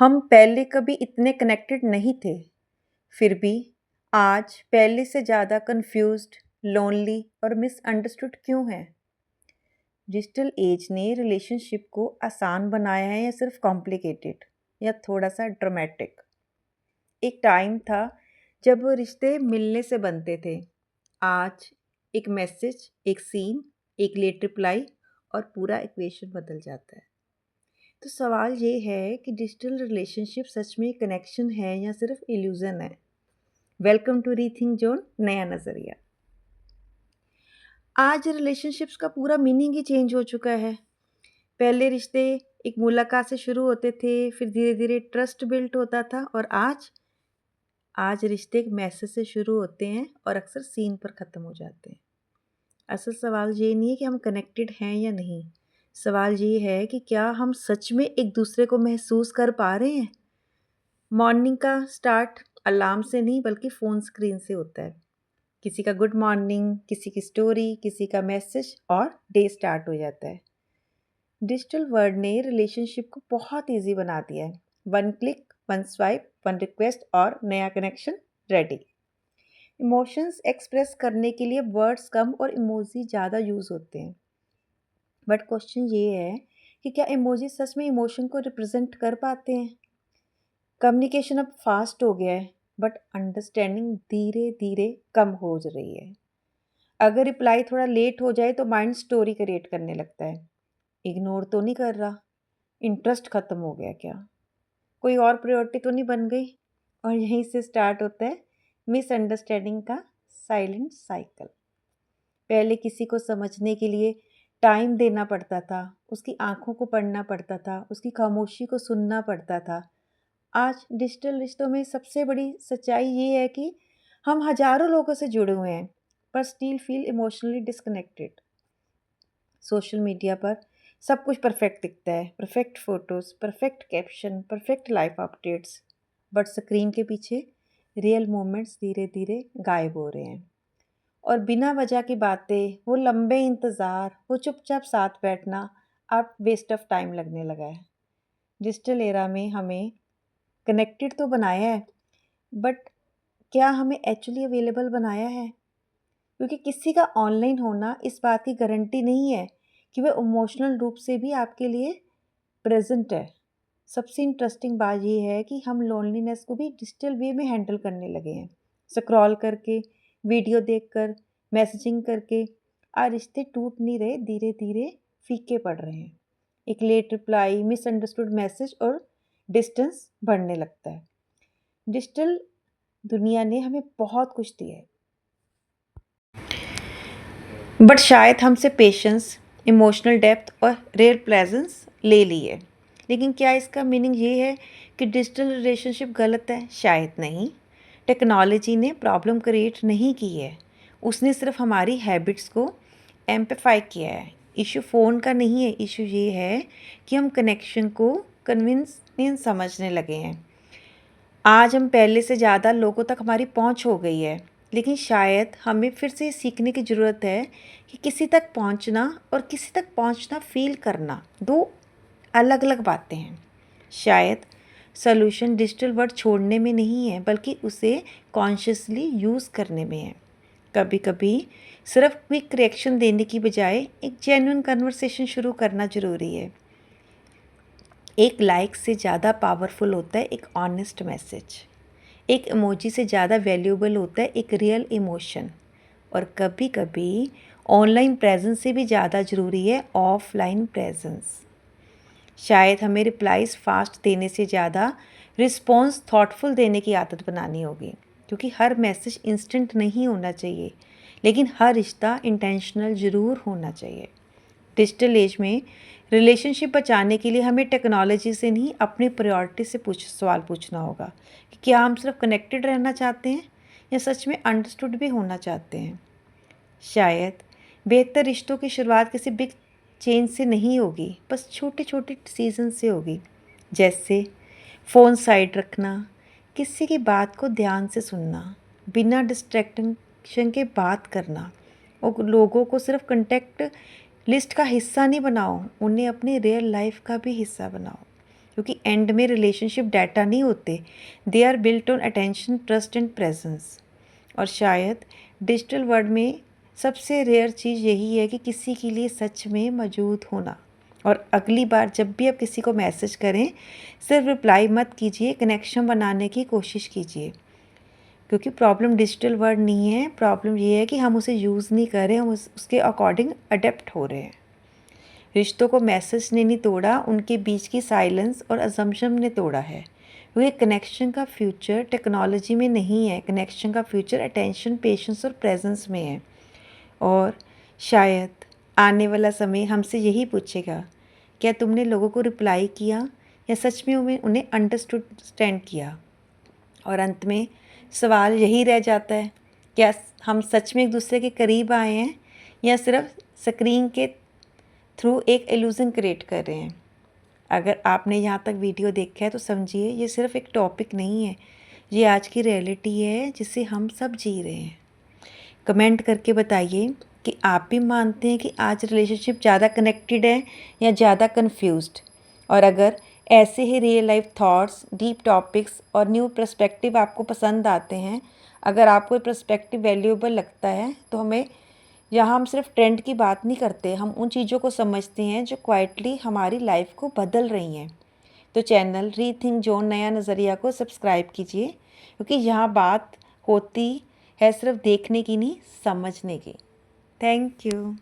हम पहले कभी इतने कनेक्टेड नहीं थे, फिर भी आज पहले से ज़्यादा कंफ्यूज्ड, लोनली और मिसअंडरस्टूड क्यों हैं? डिजिटल एज ने रिलेशनशिप को आसान बनाया है या सिर्फ कॉम्प्लिकेटेड या थोड़ा सा ड्रामेटिक? एक टाइम था जब वो रिश्ते मिलने से बनते थे। आज एक मैसेज, एक सीन, एक लेट रिप्लाई और पूरा इक्वेशन बदल जाता है। तो सवाल ये है कि डिजिटल रिलेशनशिप सच में कनेक्शन है या सिर्फ इल्यूजन है? वेलकम टू रीथिंक जोन, नया नज़रिया। आज रिलेशनशिप्स का पूरा मीनिंग ही चेंज हो चुका है। पहले रिश्ते एक मुलाकात से शुरू होते थे, फिर धीरे धीरे ट्रस्ट बिल्ट होता था और आज रिश्ते एक मैसेज से शुरू होते हैं और अक्सर सीन पर ख़त्म हो जाते हैं। असल सवाल ये नहीं है कि हम कनेक्टेड हैं या नहीं। सवाल ये है कि क्या हम सच में एक दूसरे को महसूस कर पा रहे हैं। मॉर्निंग का स्टार्ट अलार्म से नहीं बल्कि फ़ोन स्क्रीन से होता है। किसी का गुड मॉर्निंग, किसी की स्टोरी, किसी का मैसेज और डे स्टार्ट हो जाता है। डिजिटल वर्ल्ड ने रिलेशनशिप को बहुत इजी बना दिया है। One click, one swipe, one request और नया कनेक्शन रेडी। इमोशंस एक्सप्रेस करने के लिए वर्ड्स कम और इमोजी ज़्यादा यूज़ होते हैं। बट क्वेश्चन ये है कि क्या इमोजी सच में इमोशन को रिप्रेजेंट कर पाते हैं? कम्युनिकेशन अब फास्ट हो गया है, बट अंडरस्टैंडिंग धीरे धीरे कम हो रही है। अगर रिप्लाई थोड़ा लेट हो जाए तो माइंड स्टोरी क्रिएट करने लगता है। इग्नोर तो नहीं कर रहा, इंटरेस्ट खत्म हो गया क्या, कोई और प्रायोरिटी तो नहीं बन गई? और यहीं से स्टार्ट होता है मिसअंडरस्टैंडिंग का साइलेंट साइकिल। पहले किसी को समझने के लिए टाइम देना पड़ता था, उसकी आंखों को पढ़ना पड़ता था, उसकी खामोशी को सुनना पड़ता था। आज डिजिटल रिश्तों में सबसे बड़ी सच्चाई ये है कि हम हजारों लोगों से जुड़े हुए हैं पर still feel emotionally disconnected. Social media पर सब कुछ परफेक्ट दिखता है, perfect photos, perfect caption, perfect life updates, but screen के पीछे रियल मोमेंट्स धीरे धीरे गायब हो रहे हैं। और बिना वजह की बातें, वो लंबे इंतज़ार, वो चुपचाप साथ बैठना अब वेस्ट ऑफ टाइम लगने लगा है। डिजिटल एरा में हमें कनेक्टेड तो बनाया है, बट क्या हमें एक्चुअली अवेलेबल बनाया है? क्योंकि किसी का ऑनलाइन होना इस बात की गारंटी नहीं है कि वह इमोशनल रूप से भी आपके लिए प्रेजेंट है। सबसे इंटरेस्टिंग बात यह है कि हम लोनलीनेस को भी डिजिटल वे में हैंडल करने लगे हैं। स्क्रॉल करके, वीडियो देखकर, मैसेजिंग करके रिश्ते टूट नहीं रहे, धीरे धीरे फीके पड़ रहे हैं। एक लेट रिप्लाई, मिसअंडरस्टूड मैसेज और डिस्टेंस बढ़ने लगता है। डिजिटल दुनिया ने हमें बहुत कुछ दिया है, बट शायद हमसे पेशेंस, इमोशनल डेप्थ और रेयर प्रेजेंस ले ली है। लेकिन क्या इसका मीनिंग ये है कि डिजिटल रिलेशनशिप गलत है? शायद नहीं। टेक्नोलॉजी ने प्रॉब्लम क्रिएट नहीं की है, उसने सिर्फ हमारी हैबिट्स को एम्पलीफाई किया है। इशू फ़ोन का नहीं है, इशू ये है कि हम कनेक्शन को कन्वीनियंस समझने लगे हैं। आज हम पहले से ज़्यादा लोगों तक हमारी पहुंच हो गई है, लेकिन शायद हमें फिर से सीखने की ज़रूरत है कि किसी तक पहुंचना और किसी तक पहुंचना फ़ील करना दो अलग अलग बातें हैं। शायद सॉल्यूशन डिजिटल वर्ड छोड़ने में नहीं है, बल्कि उसे कॉन्शियसली यूज़ करने में है। कभी कभी सिर्फ क्विक रिएक्शन देने की बजाय एक जेन्युइन कन्वर्सेशन शुरू करना ज़रूरी है। एक लाइक से ज़्यादा पावरफुल होता है एक ऑनेस्ट मैसेज। एक इमोजी से ज़्यादा वैल्यूएबल होता है एक रियल इमोशन। और कभी कभी ऑनलाइन प्रेजेंस से भी ज़्यादा ज़रूरी है ऑफलाइन प्रेजेंस। शायद हमें रिप्लाईज फास्ट देने से ज़्यादा रिस्पॉन्स थॉटफुल देने की आदत बनानी होगी, क्योंकि हर मैसेज इंस्टेंट नहीं होना चाहिए, लेकिन हर रिश्ता इंटेंशनल ज़रूर होना चाहिए। डिजिटल एज में रिलेशनशिप बचाने के लिए हमें टेक्नोलॉजी से नहीं, अपनी प्रायोरिटी से सवाल पूछना होगा कि क्या हम सिर्फ कनेक्टेड रहना चाहते हैं या सच में अंडरस्टूड भी होना चाहते हैं। शायद बेहतर रिश्तों की शुरुआत किसी बिग चेंज से नहीं होगी, बस छोटे छोटे डिसीजन से होगी। जैसे फ़ोन साइड रखना, किसी की बात को ध्यान से सुनना, बिना डिस्ट्रैक्शन के बात करना, और लोगों को सिर्फ कंटेक्ट लिस्ट का हिस्सा नहीं बनाओ, उन्हें अपनी रियल लाइफ का भी हिस्सा बनाओ। क्योंकि एंड में रिलेशनशिप डाटा नहीं होते, they are built on attention, trust and presence. और शायद डिजिटल वर्ल्ड में सबसे रेयर चीज़ यही है कि किसी के लिए सच में मौजूद होना। और अगली बार जब भी आप किसी को मैसेज करें, सिर्फ रिप्लाई मत कीजिए, कनेक्शन बनाने की कोशिश कीजिए। क्योंकि प्रॉब्लम डिजिटल वर्ड नहीं है, प्रॉब्लम ये है कि हम उसे यूज़ नहीं कर रहे, हम उसके अकॉर्डिंग अडेप्ट हो रहे हैं। रिश्तों को मैसेज ने नहीं तोड़ा, उनके बीच की साइलेंस और असम्पशन ने तोड़ा है। क्योंकि कनेक्शन का फ्यूचर टेक्नोलॉजी में नहीं है, कनेक्शन का फ्यूचर अटेंशन, पेशेंस और प्रेजेंस में है। और शायद आने वाला समय हमसे यही पूछेगा, क्या तुमने लोगों को रिप्लाई किया या सच में उन्हें अंडरस्टैंड किया। और अंत में सवाल यही रह जाता है, क्या हम सच में एक दूसरे के करीब आए हैं या सिर्फ स्क्रीन के थ्रू एक इल्यूज़न क्रिएट कर रहे हैं। अगर आपने यहाँ तक वीडियो देखा है तो समझिए ये सिर्फ एक टॉपिक नहीं है, ये आज की रियलिटी है जिसे हम सब जी रहे हैं। कमेंट करके बताइए कि आप भी मानते हैं कि आज रिलेशनशिप ज़्यादा कनेक्टेड है या ज़्यादा कन्फ्यूज्ड। और अगर ऐसे ही real life thoughts, deep topics और न्यू पर्सपेक्टिव आपको पसंद आते हैं, अगर आपको पर्सपेक्टिव वैल्यूएबल लगता है, तो हम सिर्फ ट्रेंड की बात नहीं करते, हम उन चीज़ों को समझते हैं जो क्वाइटली हमारी लाइफ को बदल रही हैं। तो चैनल रीथिंक जॉन नया नज़रिया को सब्सक्राइब कीजिए, क्योंकि यहाँ बात होती है सिर्फ देखने की नहीं, समझने की। Thank you.